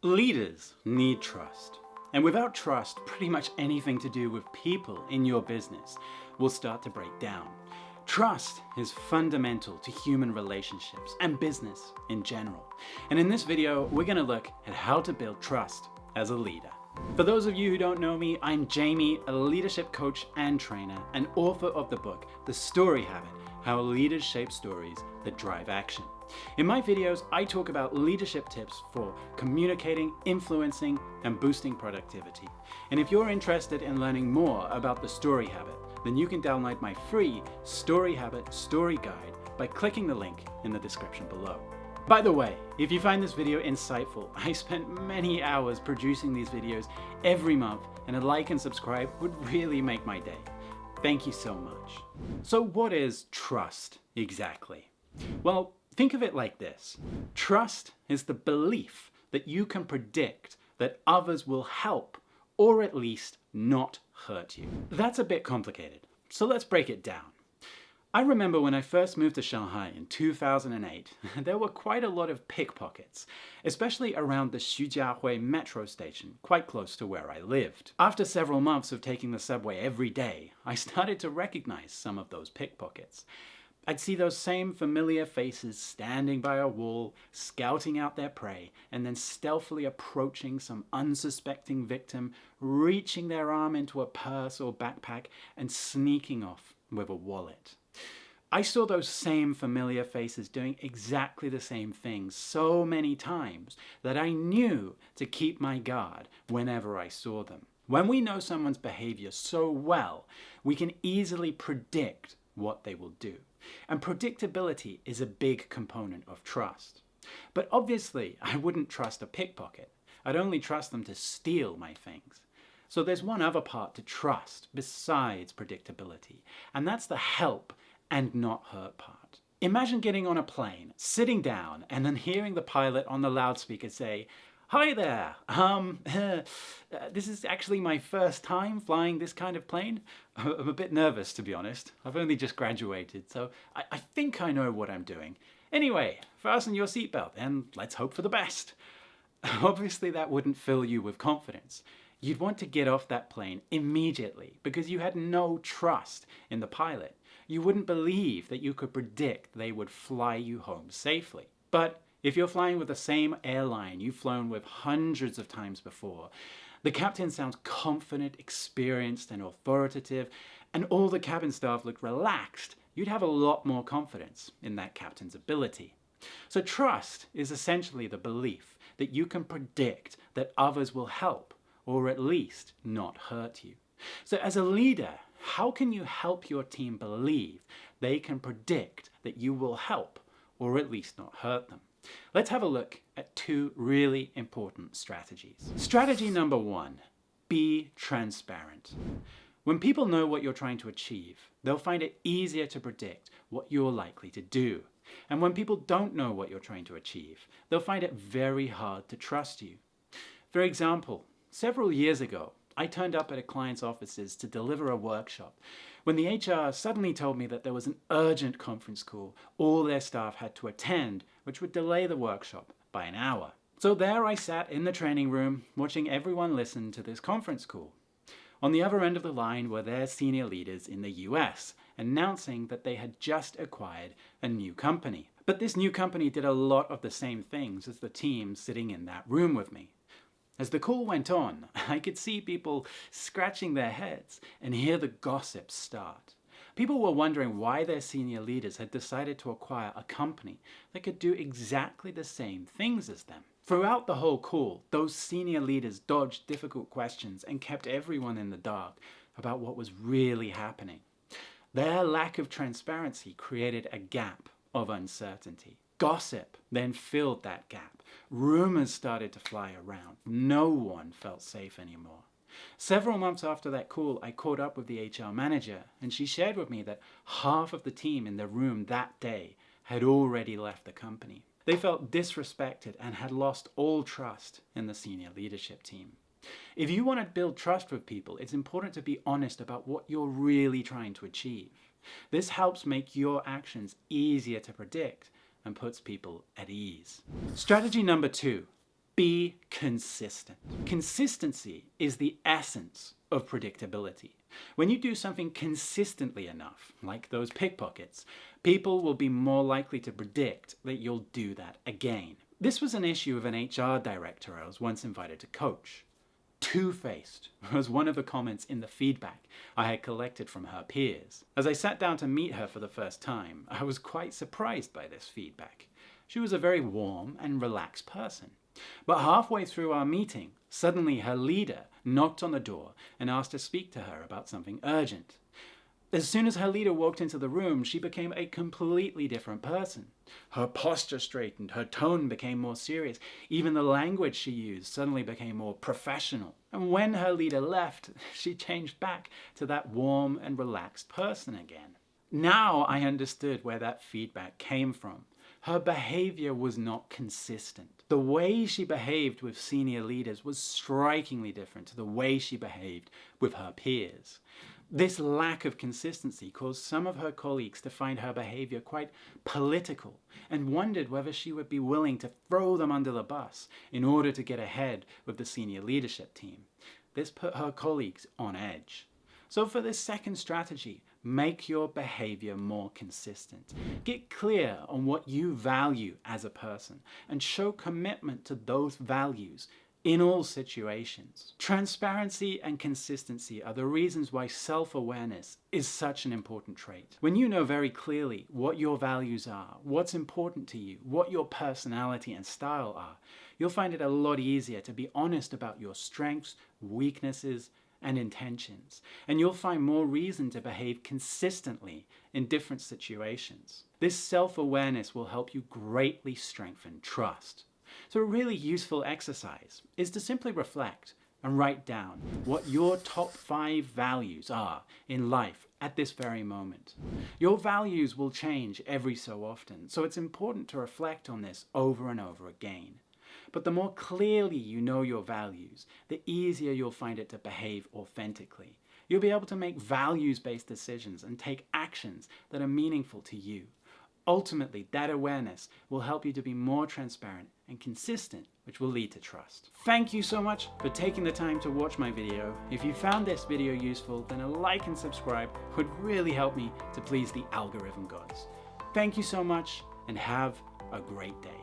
Leaders need trust. And without trust, pretty much anything to do with people in your business will start to break down. Trust is fundamental to human relationships and business in general. And in this video, we're going to look at how to build trust as a leader. For those of you who don't know me, I'm Jamie, a leadership coach and trainer, and author of the book, The Story Habit: How Leaders Shape Stories That Drive Action. In my videos, I talk about leadership tips for communicating, influencing, and boosting productivity. And if you're interested in learning more about the story habit, then you can download my free Story Habit Story Guide by clicking the link in the description below. By the way, if you find this video insightful, I spent many hours producing these videos every month, and a like and subscribe would really make my day. Thank you so much. So what is trust exactly? Well, think of it like this. Trust is the belief that you can predict that others will help or at least not hurt you. That's a bit complicated, so let's break it down. I remember when I first moved to Shanghai in 2008, there were quite a lot of pickpockets, especially around the Xujiahui metro station, quite close to where I lived. After several months of taking the subway every day, I started to recognize some of those pickpockets. I'd see those same familiar faces standing by a wall, scouting out their prey, and then stealthily approaching some unsuspecting victim, reaching their arm into a purse or backpack, and sneaking off with a wallet. I saw those same familiar faces doing exactly the same things so many times that I knew to keep my guard whenever I saw them. When we know someone's behavior so well, we can easily predict what they will do. And predictability is a big component of trust. But obviously, I wouldn't trust a pickpocket. I'd only trust them to steal my things. So there's one other part to trust besides predictability, and that's the help and not hurt part. Imagine getting on a plane, sitting down, and then hearing the pilot on the loudspeaker say, "Hi there, this is actually my first time flying this kind of plane. I'm a bit nervous, to be honest. I've only just graduated, so I think I know what I'm doing. Anyway, fasten your seatbelt and let's hope for the best." Obviously, that wouldn't fill you with confidence. You'd want to get off that plane immediately because you had no trust in the pilot. You wouldn't believe that you could predict they would fly you home safely. But if you're flying with the same airline you've flown with hundreds of times before, the captain sounds confident, experienced, and authoritative, and all the cabin staff look relaxed, you'd have a lot more confidence in that captain's ability. So trust is essentially the belief that you can predict that others will help or at least not hurt you. So as a leader, how can you help your team believe they can predict that you will help or at least not hurt them? Let's have a look at two really important strategies. Strategy number one, be transparent. When people know what you're trying to achieve, they'll find it easier to predict what you're likely to do. And when people don't know what you're trying to achieve, they'll find it very hard to trust you. For example, several years ago, I turned up at a client's offices to deliver a workshop when the HR suddenly told me that there was an urgent conference call all their staff had to attend, which would delay the workshop by an hour. So there I sat in the training room, watching everyone listen to this conference call. On the other end of the line were their senior leaders in the US, announcing that they had just acquired a new company. But this new company did a lot of the same things as the team sitting in that room with me. As the call went on, I could see people scratching their heads and hear the gossip start. People were wondering why their senior leaders had decided to acquire a company that could do exactly the same things as them. Throughout the whole call, those senior leaders dodged difficult questions and kept everyone in the dark about what was really happening. Their lack of transparency created a gap of uncertainty. Gossip then filled that gap. Rumors started to fly around. No one felt safe anymore. Several months after that call, I caught up with the HR manager, and she shared with me that half of the team in the room that day had already left the company. They felt disrespected and had lost all trust in the senior leadership team. If you want to build trust with people, it's important to be honest about what you're really trying to achieve. This helps make your actions easier to predict and puts people at ease. Strategy number two, Be consistent. Consistency is the essence of predictability. When you do something consistently enough, like those pickpockets, people will be more likely to predict that you'll do that again. This was an issue of an HR director I was once invited to coach. Two-faced was one of the comments in the feedback I had collected from her peers. As I sat down to meet her for the first time, I was quite surprised by this feedback. She was a very warm and relaxed person. But halfway through our meeting, suddenly her leader knocked on the door and asked to speak to her about something urgent. As soon as her leader walked into the room, she became a completely different person. Her posture straightened, her tone became more serious, even the language she used suddenly became more professional. And when her leader left, she changed back to that warm and relaxed person again. Now I understood where that feedback came from. Her behavior was not consistent. The way she behaved with senior leaders was strikingly different to the way she behaved with her peers. This lack of consistency caused some of her colleagues to find her behavior quite political and wondered whether she would be willing to throw them under the bus in order to get ahead with the senior leadership team. This put her colleagues on edge. So for this second strategy, make your behavior more consistent. Get clear on what you value as a person and show commitment to those values in all situations. Transparency and consistency are the reasons why self-awareness is such an important trait. When you know very clearly what your values are, what's important to you, what your personality and style are, you'll find it a lot easier to be honest about your strengths, weaknesses, and intentions. And you'll find more reason to behave consistently in different situations. This self-awareness will help you greatly strengthen trust. So a really useful exercise is to simply reflect and write down what your top 5 values are in life at this very moment. Your values will change every so often, so it's important to reflect on this over and over again. But the more clearly you know your values, the easier you'll find it to behave authentically. You'll be able to make values-based decisions and take actions that are meaningful to you. Ultimately, that awareness will help you to be more transparent and consistent, which will lead to trust. Thank you so much for taking the time to watch my video. If you found this video useful, then a like and subscribe would really help me to please the algorithm gods. Thank you so much and have a great day.